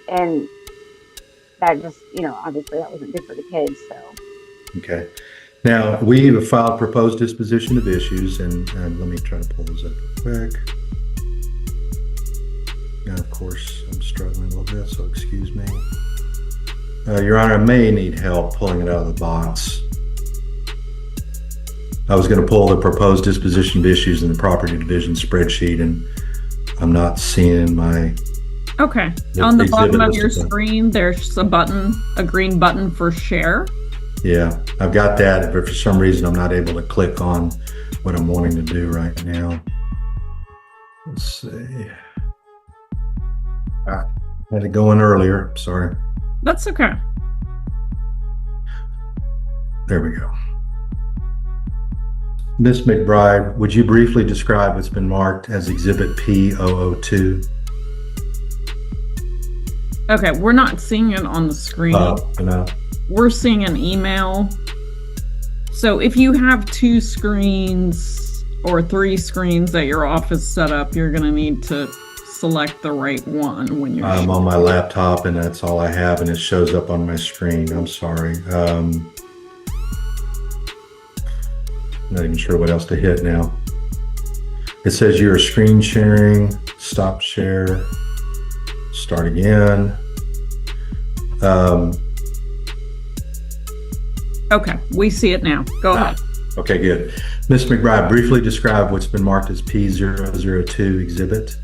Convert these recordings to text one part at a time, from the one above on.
And that just, obviously that wasn't good for the kids. So, Okay. Now, we have filed proposed disposition of issues, and let me try to pull those up real quick. Now, of course, I'm struggling a little bit, so excuse me. Your Honor, I may need help pulling it out of the box. I was going to pull the proposed disposition of issues in the property division spreadsheet, and I'm not seeing my... Okay. On the bottom of your screen, there's a button, a green button for share. Yeah, I've got that, but for some reason I'm not able to click on what I'm wanting to do right now. Let's see. I had it going earlier. Sorry. That's okay. There we go. Ms. McBride, would you briefly describe what's been marked as Exhibit P002? Okay, we're not seeing it on the screen. Oh, no. We're seeing an email. So if you have 2 screens or 3 screens at your office set up, you're going to need to select the right one when you're... I'm on my laptop, and that's all I have, and it shows up on my screen. I'm sorry. Not even sure what else to hit now. It says you're screen sharing, stop share, start again. Okay, we see it now. Go ahead. Okay, good. Ms. McBride, briefly describe what's been marked as P002 exhibit.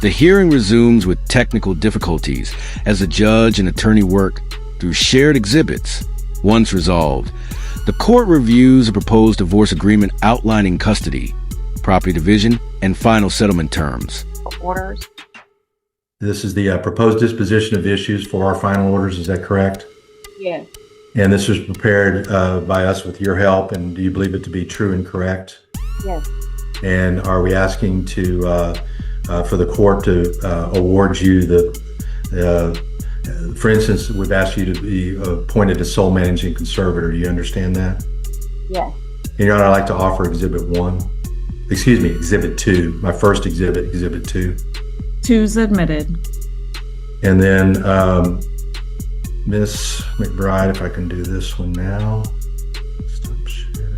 The hearing resumes with technical difficulties as the judge and attorney work through shared exhibits. Once resolved, the court reviews a proposed divorce agreement outlining custody, property division, and final settlement terms. Orders. This is the proposed disposition of issues for our final orders. Is that correct? Yeah. And this was prepared by us with your help. And do you believe it to be true and correct? Yes. And are we asking to for the court to award you the? For instance, we've asked you to be appointed as sole managing conservator. Do you understand that? Yes. And Your Honor, I'd like to offer Exhibit 1. Excuse me, Exhibit 2. My first exhibit, Exhibit 2. 2's admitted. And then Ms. McBride, if I can do this one now. Stop sharing.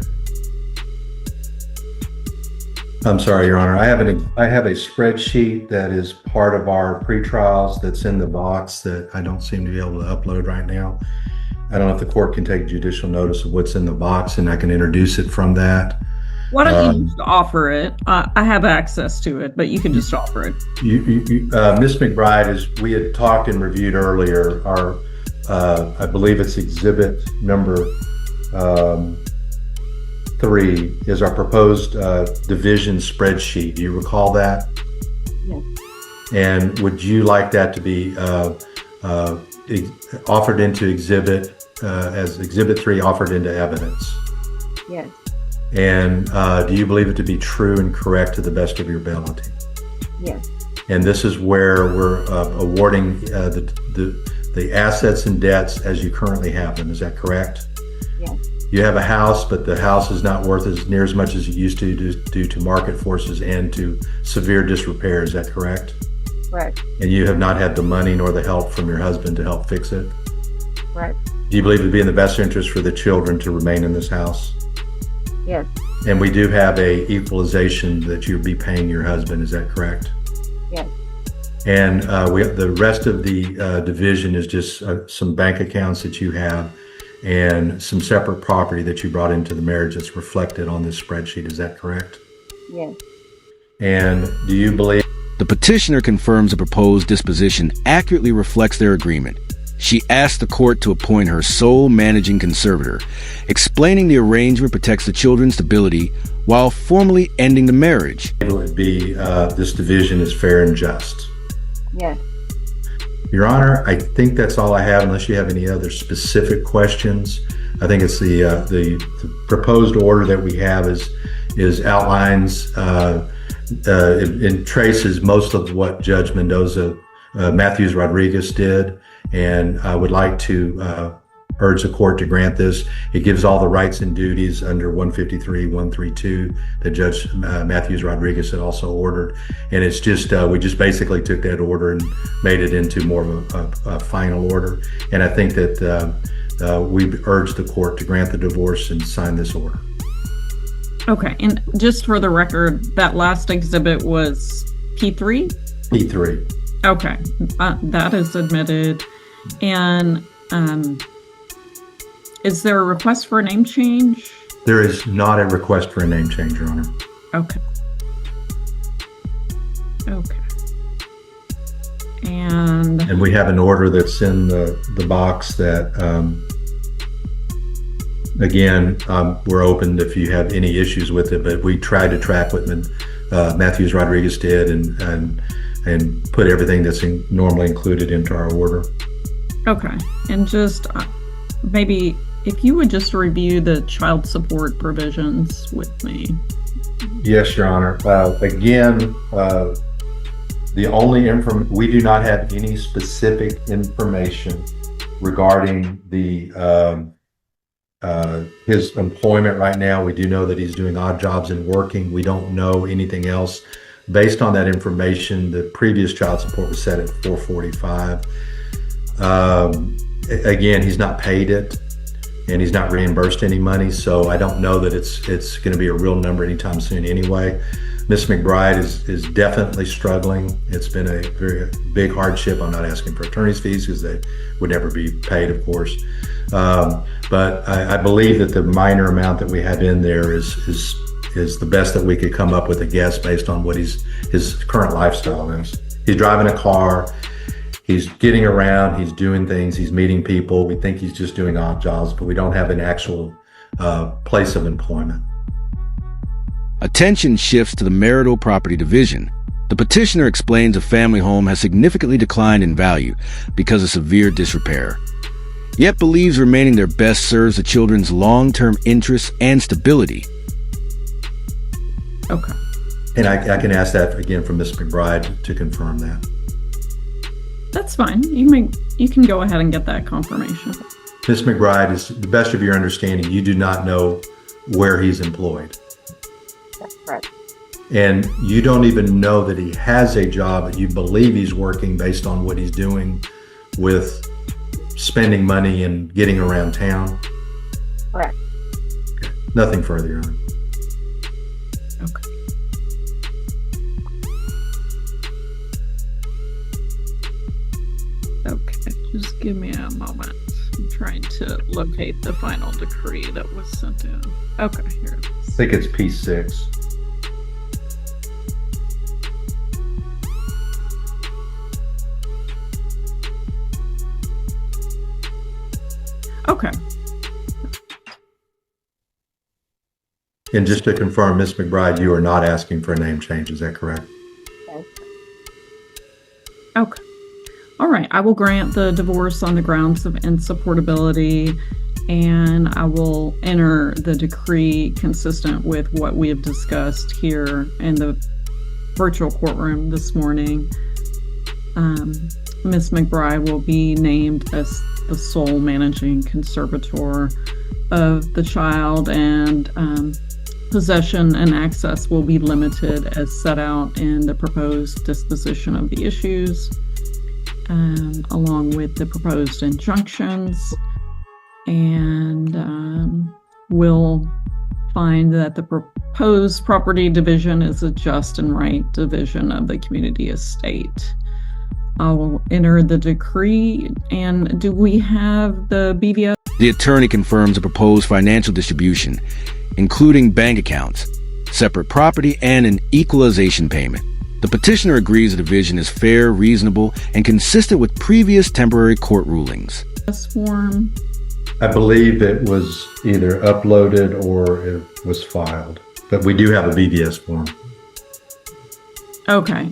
I'm sorry, Your Honor. I have a spreadsheet that is part of our pre-trials that's in the box that I don't seem to be able to upload right now. I don't know if the court can take judicial notice of what's in the box, and I can introduce it from that. Why don't you just offer it? I have access to it, but you can just offer it. Ms. McBride, as we had talked and reviewed earlier, our I believe it's exhibit number 3 is our proposed division spreadsheet. Do you recall that? Yes. And would you like that to be offered into exhibit as Exhibit 3 offered into evidence? Yes. And do you believe it to be true and correct to the best of your ability? Yes. And this is where we're awarding the assets and debts as you currently have them. Is that correct? Yes. You have a house, but the house is not worth near as much as it used to due to market forces and to severe disrepair. Is that correct? Correct. And you have not had the money nor the help from your husband to help fix it? Correct. Do you believe it would be in the best interest for the children to remain in this house? Yes. And we do have a equalization that you'll be paying your husband. Is that correct? Yes. And the rest of the division is just some bank accounts that you have and some separate property that you brought into the marriage that's reflected on this spreadsheet. Is that correct? Yes. And do you believe... The petitioner confirms the proposed disposition accurately reflects their agreement. She asked the court to appoint her sole managing conservator, explaining the arrangement protects the children's stability while formally ending the marriage. It would be this division is fair and just. Yes. Your Honor, I think that's all I have unless you have any other specific questions. I think it's the proposed order that we have is outlines and traces most of what Judge Mendoza Matthews Rodriguez did, and I would like to urge the court to grant this. It gives all the rights and duties under 153, 132 that Judge Matthews Rodriguez had also ordered. And it's just, we just basically took that order and made it into more of a final order. And I think that we urge the court to grant the divorce and sign this order. Okay, and just for the record, that last exhibit was P3? P3. Okay, that is admitted. And is there a request for a name change? There is not a request for a name change, Your Honor. Okay. Okay. And we have an order that's in the box that, again, we're open if you have any issues with it, but we tried to track what Matthews Rodriguez did and put everything that's normally included into our order. Okay. And just maybe if you would just review the child support provisions with me. Yes, Your Honor. Again, the only we do not have any specific information regarding his employment right now. We do know that he's doing odd jobs and working. We don't know anything else. Based on that information, the previous child support was set at $445. Again, he's not paid it, and he's not reimbursed any money, so I don't know that it's going to be a real number anytime soon anyway. Ms. McBride is definitely struggling. It's been a very big hardship. I'm not asking for attorney's fees because they would never be paid, of course. But I believe that the minor amount that we have in there is the best that we could come up with a guess based on what his current lifestyle is. He's driving a car. He's getting around, he's doing things, he's meeting people. We think he's just doing odd jobs, but we don't have an actual place of employment. Attention shifts to the marital property division. The petitioner explains a family home has significantly declined in value because of severe disrepair, yet believes remaining their best serves the children's long-term interests and stability. Okay. And I can ask that again from Ms. McBride to confirm that. That's fine. You can go ahead and get that confirmation. Ms. McBride, is the best of your understanding, you do not know where he's employed. That's correct. And you don't even know that he has a job, but you believe he's working based on what he's doing with spending money and getting around town? Correct. Okay. Nothing further, Your Honor. Okay. Okay, just give me a moment. I'm trying to locate the final decree that was sent in. Okay, here it I is. think it's P6. Okay. And just to confirm, Ms. McBride, you are not asking for a name change, is that correct? Yes. Okay. All right. I will grant the divorce on the grounds of insupportability, and I will enter the decree consistent with what we have discussed here in the virtual courtroom this morning. Ms. McBride will be named as the sole managing conservator of the child, and possession and access will be limited as set out in the proposed disposition of the issues, along with the proposed injunctions, and will find that the proposed property division is a just and right division of the community estate. I will enter the decree. And do we have the BVS? The attorney confirms a proposed financial distribution, including bank accounts, separate property, and an equalization payment. The petitioner agrees the division is fair, reasonable, and consistent with previous temporary court rulings. Form. I believe it was either uploaded or it was filed, but we do have a BVS form. Okay.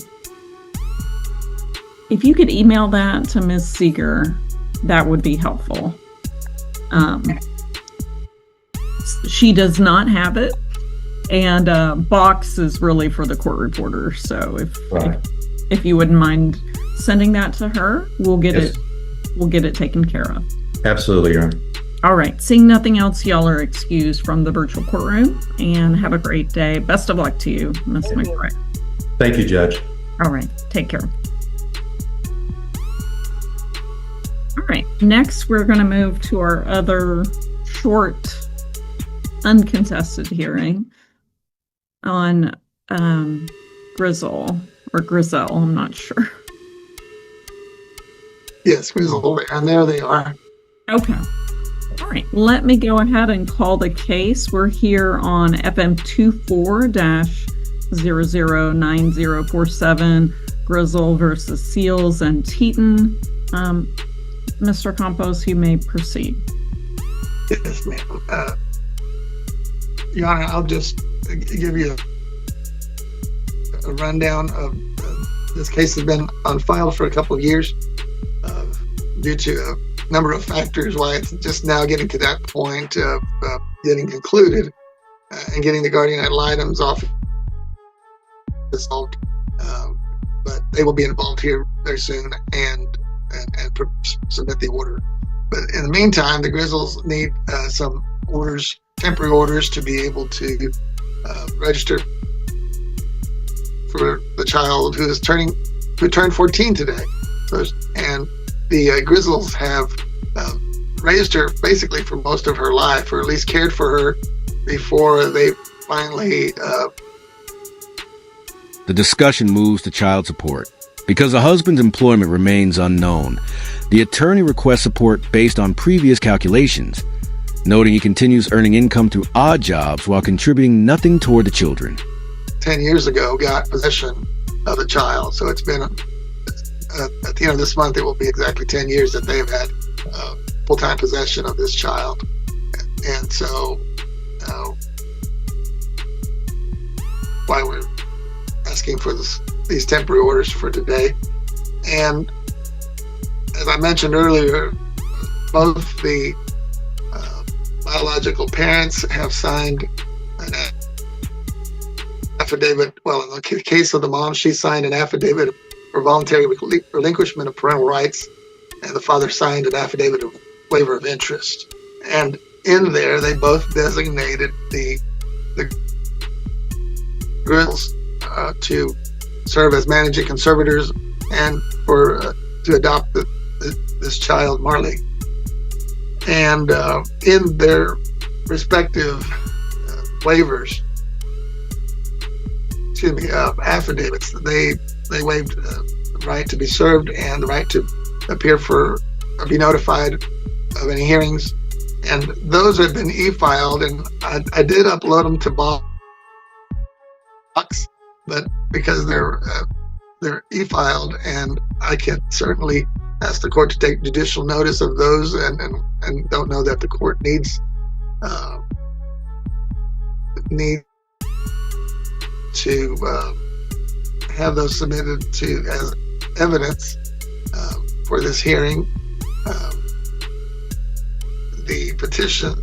If you could email that to Ms. Seeger, that would be helpful. She does not have it, and box is really for the court reporter. So if you wouldn't mind sending that to her, we'll get Yes. it taken care of. Absolutely, Your Honor. All right. Seeing nothing else, y'all are excused from the virtual courtroom, and have a great day. Best of luck to you, Ms. Thank you. McRae. Thank you, Judge. All right. Take care. All right. Next, we're going to move to our other short, uncontested hearing on Grizzle or Grizel. I'm not sure. Yes, Grizzle, and there they are. Okay. All right. Let me go ahead and call the case. We're here on FM 24-009047, Grizzle versus Seals and Teton. Mr. Campos, you may proceed. Yes, ma'am. Your Honor, I'll just give you a rundown of this case has been on file for a couple of years due to a number of factors why it's just now getting to that point of getting concluded and getting the guardian ad litem's off resolved. But they will be involved here very soon and submit the order. But in the meantime, the Grizzles need some orders, temporary orders, to be able to register for the child who turned 14 today. So, and the Grizzles have raised her basically for most of her life, or at least cared for her before they finally. The discussion moves to child support. Because the husband's employment remains unknown, the attorney requests support based on previous calculations, noting he continues earning income through odd jobs while contributing nothing toward the children. 10 years ago, got possession of the child. So it's been, at the end of this month, it will be exactly 10 years that they've had full-time possession of this child. And so, why we're asking for these temporary orders for today. And as I mentioned earlier, both the biological parents have signed an affidavit. Well, in the case of the mom, she signed an affidavit for voluntary relinquishment of parental rights, and the father signed an affidavit of waiver of interest. And in there, they both designated the Grizzles to serve as managing conservators and to adopt this child, Marley. And in their respective waivers, affidavits, they waived the right to be served and the right to appear for or be notified of any hearings. And those have been e-filed, and I did upload them to Box, but because they're e-filed, and I can certainly ask the court to take judicial notice of those, and don't know that the court needs to have those submitted as evidence for this hearing. The petition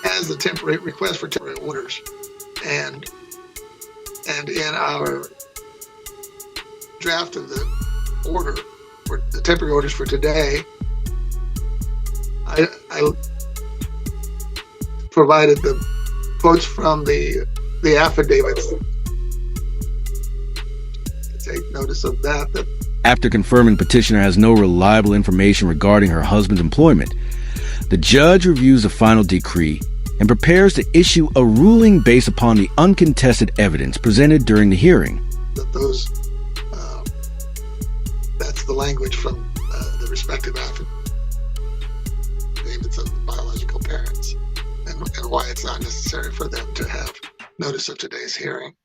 has a temporary request for temporary orders, and in our draft of the order for the temporary orders for today, I provided the quotes from the affidavits. Take notice of that. After confirming petitioner has no reliable information regarding her husband's employment, the judge reviews the final decree and prepares to issue a ruling based upon the uncontested evidence presented during the hearing. That's the language from the respective affidavits of the biological parents, and why it's not necessary for them to have notice of today's hearing.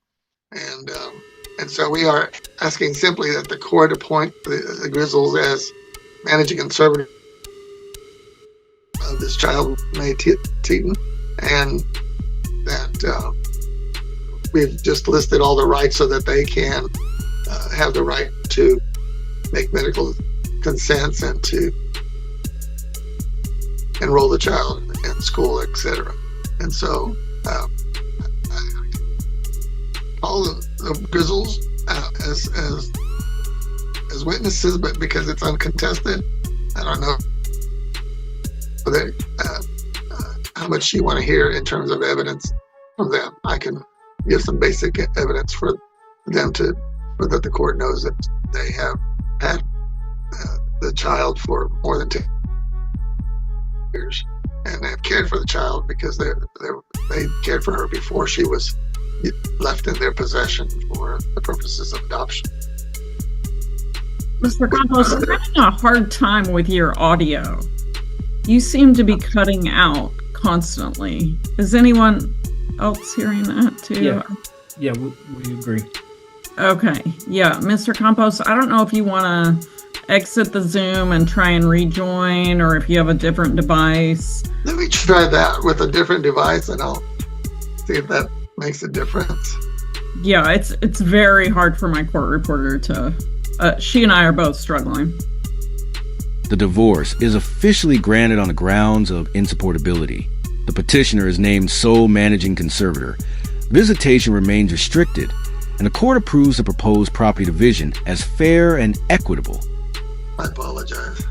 And so we are asking simply that the court appoint the Grizzles as managing conservator of this child, May Teton, and that we've just listed all the rights so that they can have the right to make medical consents and to enroll the child in school, etc. And so all the Grizzles as as witnesses, but because it's uncontested, I don't know whether, how much you want to hear in terms of evidence from them. I can give some basic evidence for them so that the court knows that they have had the child for more than 10 years, and they have cared for the child because they cared for her before she was left in their possession for the purposes of adoption. Mr. Campos, I'm having a hard time with your audio. You seem to be cutting out constantly. Is anyone else hearing that too? Yeah, we agree. Okay. Yeah, Mr. Campos, I don't know if you want to exit the Zoom and try and rejoin, or if you have a different device. Let me try that with a different device, and I'll see if that makes a difference. Yeah, it's very hard for my court reporter to. She and I are both struggling. The divorce is officially granted on the grounds of insupportability. The petitioner is named sole managing conservator. Visitation remains restricted, and the court approves the proposed property division as fair and equitable. I apologize.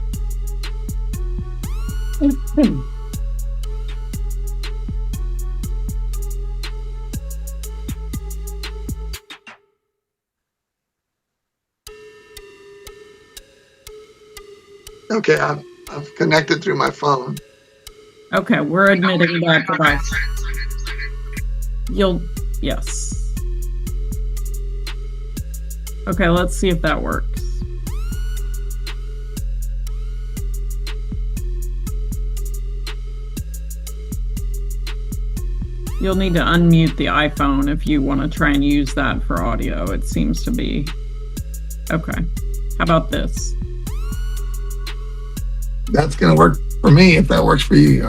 Okay, I've connected through my phone. Okay, we're admitting that device. Yes. Okay, let's see if that works. You'll need to unmute the iPhone if you want to try and use that for audio. It seems to be. Okay. How about this? That's going to work for me if that works for you.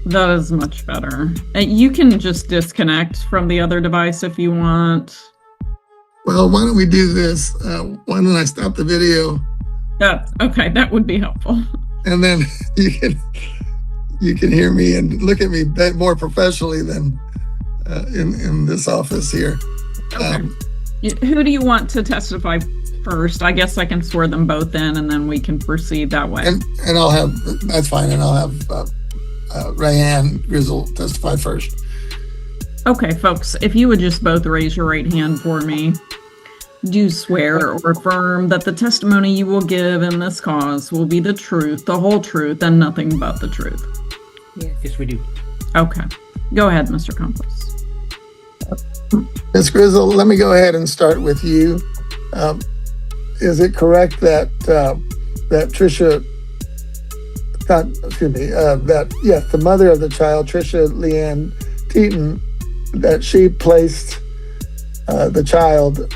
That is much better. You can just disconnect from the other device if you want. Well, why don't we do this? Why don't I stop the video? Okay, that would be helpful. And then you can hear me and look at me more professionally than in this office here. Okay. Who do you want to testify first? I guess I can swear them both in, and then we can proceed that way. And I'll have, that's fine, and I'll have Rayanne Grizzle testify first. Okay, folks, if you would just both raise your right hand for me. Do you swear or affirm that the testimony you will give in this cause will be the truth, the whole truth, and nothing but the truth? Yes, we do. Okay. Go ahead, Mr. Campos. Ms. Grizzle, let me go ahead and start with you. Is it correct that Tricia, the mother of the child, Tricia Leanne Teaton, that she placed the child,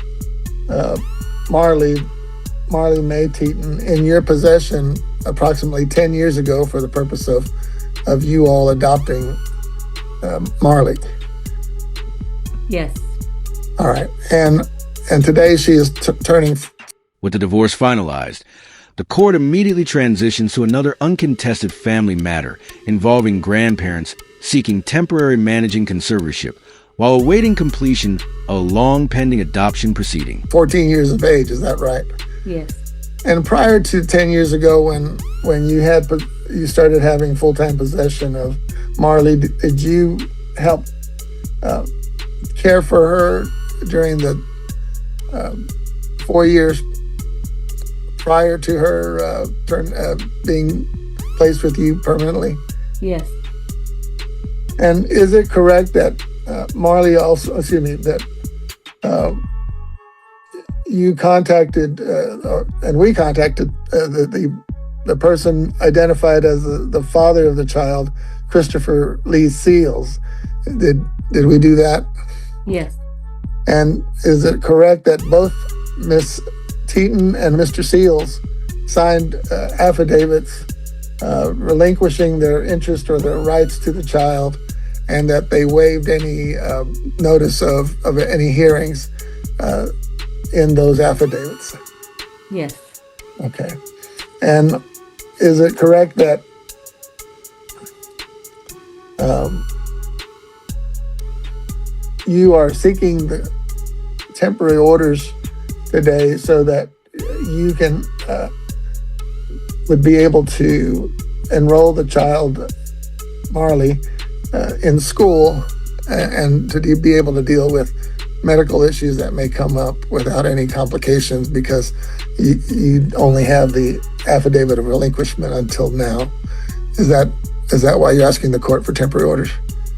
Marley Mae Teaton, in your possession approximately 10 years ago for the purpose of you all adopting Marley? Yes. All right. And today she is turning. With the divorce finalized, the court immediately transitions to another uncontested family matter involving grandparents seeking temporary managing conservatorship while awaiting completion of a long-pending adoption proceeding. 14 years of age, is that right? Yes. And prior to 10 years ago, when you started having full-time possession of Marley, did you help care for her during the 4 years prior to her being placed with you permanently? Yes. And is it correct that you contacted and we contacted the person identified as the father of the child, Christopher Lee Seals? Did we do that? Yes. And is it correct that both Miss Teaton and Mr. Seals signed affidavits relinquishing their interest or their rights to the child, and that they waived any notice of any hearings in those affidavits? Yes. Okay. And is it correct that you are seeking the temporary orders today so that you can would be able to enroll the child, Marley, in school and to be able to deal with medical issues that may come up without any complications because you only have the affidavit of relinquishment until now. Is that why you're asking the court for temporary orders?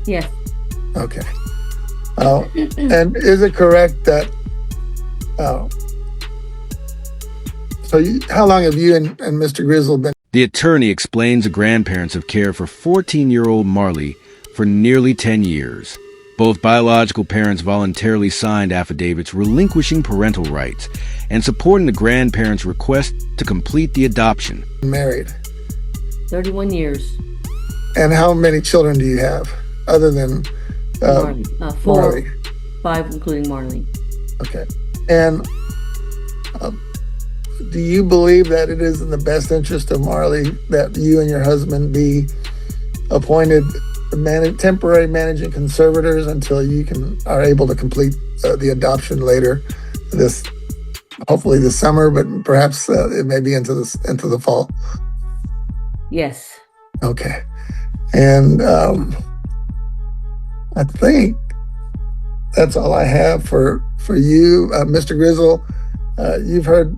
Yes. Okay. And is it correct that, how long have you and Mr. Grizzle been? The attorney explains the grandparents have cared for 14-year-old Marley for nearly 10 years. Both biological parents voluntarily signed affidavits relinquishing parental rights and supporting the grandparents' request to complete the adoption. Married. 31 years. And how many children do you have other than Marley. Four. Marley? 5, including Marley. Okay. And do you believe that it is in the best interest of Marley that you and your husband be appointed temporary managing conservators until you are able to complete the adoption later hopefully this summer, but perhaps it may be into the fall? Yes. Okay. And I think that's all I have for you, Mr. Grizzle. You've heard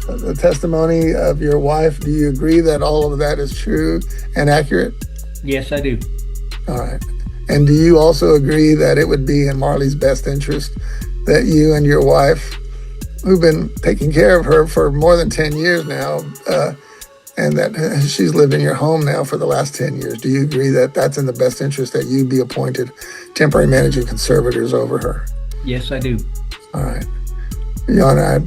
the testimony of your wife. Do you agree that all of that is true and accurate? Yes, I do. All right. And do you also agree that it would be in Marley's best interest that you and your wife, who've been taking care of her for more than 10 years now, and that she's lived in your home now for the last 10 years, do you agree that that's in the best interest that you be appointed temporary managing conservators over her? Yes, I do. All right. Your Honor,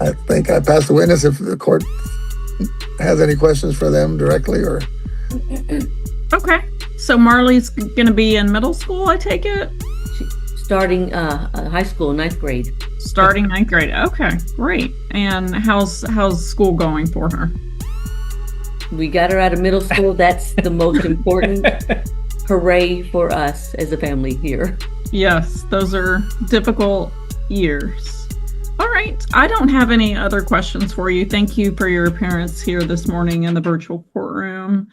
I think I passed the witness. If the court has any questions for them directly or... Okay. So Marley's going to be in middle school, I take it? Starting high school, 9th grade. Starting 9th grade. Okay, great. And how's school going for her? We got her out of middle school. That's the most important. Hooray for us as a family here. Yes, those are difficult years. All right. I don't have any other questions for you. Thank you for your appearance here this morning in the virtual courtroom.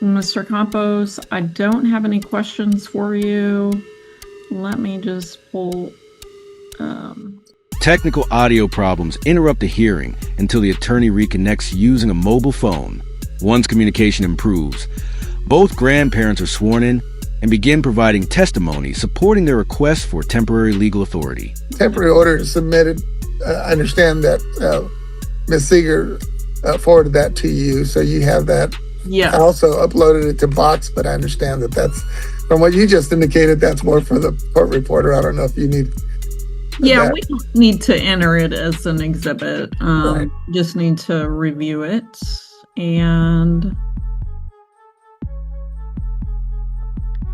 Mr. Campos, I don't have any questions for you. Let me just pull... Technical audio problems interrupt the hearing until the attorney reconnects using a mobile phone. Once communication improves, both grandparents are sworn in and begin providing testimony supporting their request for temporary legal authority. Temporary order is submitted. I understand that Ms. Seeger forwarded that to you, so you have that. Yeah. I also uploaded it to Box, but I understand that that's, from what you just indicated, that's more for the court reporter. I don't know if you need... Yeah, we don't need to enter it as an exhibit. Right. Just need to review it. And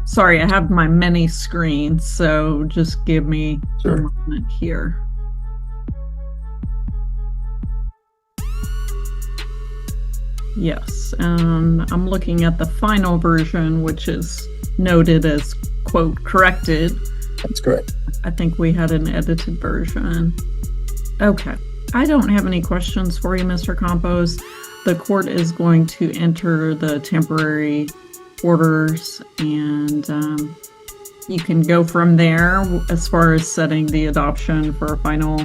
sorry, I have my many screens, so just give me a moment here. Yes, and I'm looking at the final version, which is noted as, quote, corrected. That's correct. I think we had an edited version. Okay. I don't have any questions for you, Mr. Campos. The court is going to enter the temporary orders, and you can go from there as far as setting the adoption for a final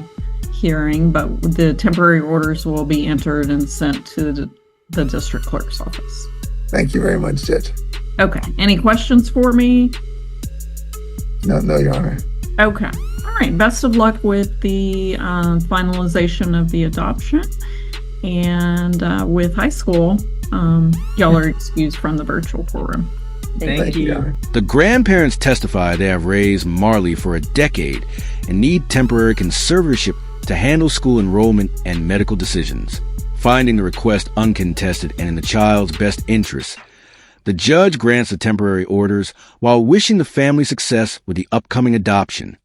hearing, but the temporary orders will be entered and sent to the district clerk's office. Thank you very much, Judge. Okay. Any questions for me? No, Your Honor. Okay. All right. Best of luck with the finalization of the adoption. And with high school, y'all are excused from the virtual courtroom. Thank you. Your Honor. The grandparents testify they have raised Marley for a decade and need temporary conservatorship to handle school enrollment and medical decisions. Finding the request uncontested and in the child's best interest, the judge grants the temporary orders while wishing the family success with the upcoming adoption.